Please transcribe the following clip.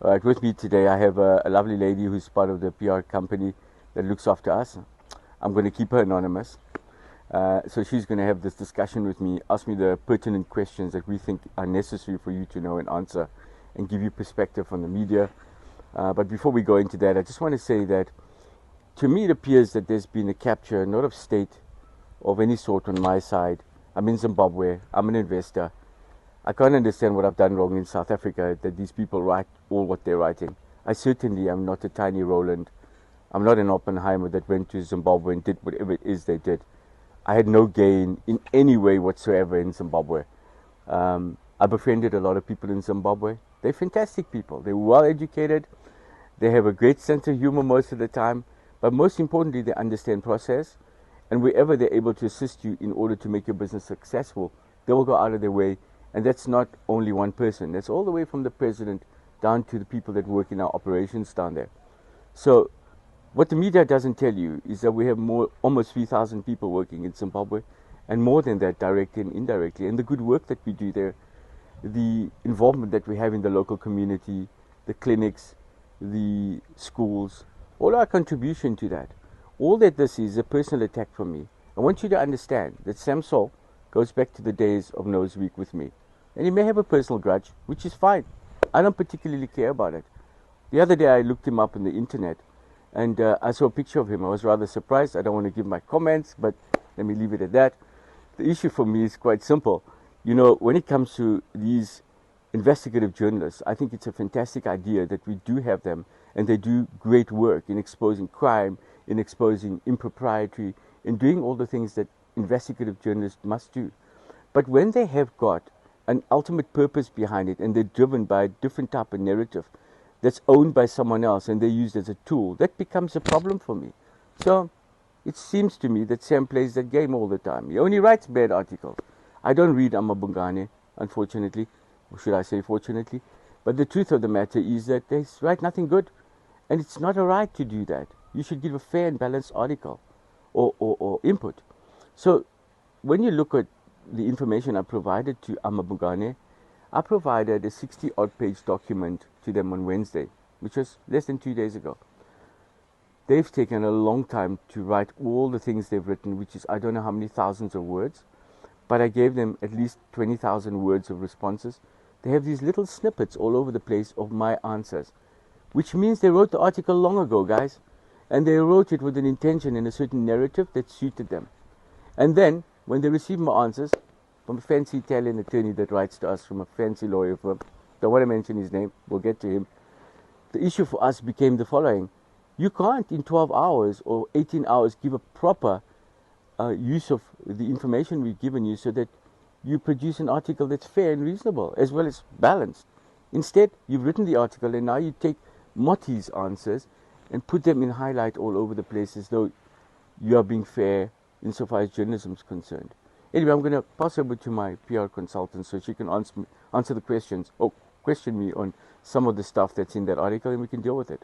All right, with me today I have a lovely lady who's part of the PR company that looks after us. I'm going to keep her anonymous. So she's going to have this discussion with me, ask me the pertinent questions that we think are necessary for you to know and answer, and give you perspective on the media. But before we go into that, I just want to say that to me it appears that there's been a capture, not of state of any sort on my side. I'm in Zimbabwe, I'm an investor. I can't understand what I've done wrong in South Africa that these people write all what they're writing. I certainly am not a tiny Roland. I'm not an Oppenheimer that went to Zimbabwe and did whatever it is they did. I had no gain in any way whatsoever in Zimbabwe. I befriended a lot of people in Zimbabwe. They're fantastic people. They're well educated. They have a great sense of humor most of the time. But most importantly, they understand process. And wherever they're able to assist you in order to make your business successful, they will go out of their way. And that's not only one person. That's all the way from the president down to the people that work in our operations down there. So what the media doesn't tell you is that we have almost 3,000 people working in Zimbabwe, and more than that, directly and indirectly. And the good work that we do there, the involvement that we have in the local community, the clinics, the schools, all our contribution to that. All that this is a personal attack from me. I want you to understand that Sam Saul goes back to the days of Nose Week with me. And he may have a personal grudge, which is fine. I don't particularly care about it. The other day I looked him up on the internet, and I saw a picture of him. I was rather surprised. I don't want to give my comments, but let me leave it at that. The issue for me is quite simple. You know, when it comes to these investigative journalists, I think it's a fantastic idea that we do have them, and they do great work in exposing crime, in exposing impropriety, in doing all the things that investigative journalists must do. But when they have got an ultimate purpose behind it, and they're driven by a different type of narrative that's owned by someone else and they're used as a tool, that becomes a problem for me. So it seems to me that Sam plays that game all the time. He only writes bad articles. I don't read AmaBhungane, unfortunately, or should I say fortunately. But the truth of the matter is that they write nothing good, and it's not a right to do that. You should give a fair and balanced article or input. So when you look at the information I provided to AmaBhungane, I provided a 60-odd page document to them on Wednesday, which was less than 2 days ago. They've taken a long time to write all the things they've written, which is I don't know how many thousands of words, but I gave them at least 20,000 words of responses. They have these little snippets all over the place of my answers, which means they wrote the article long ago, guys, and they wrote it with an intention and a certain narrative that suited them. And then when they receive my answers from a fancy Italian attorney that writes to us from a fancy lawyer firm, don't want to mention his name, we'll get to him, the issue for us became the following. You can't in 12 hours or 18 hours give a proper use of the information we've given you so that you produce an article that's fair and reasonable as well as balanced. Instead, you've written the article and now you take Moti's answers and put them in highlight all over the place as though you are being fair insofar as journalism is concerned. Anyway, I'm going to pass over to my PR consultant so she can answer the questions or question me on some of the stuff that's in that article, and we can deal with it.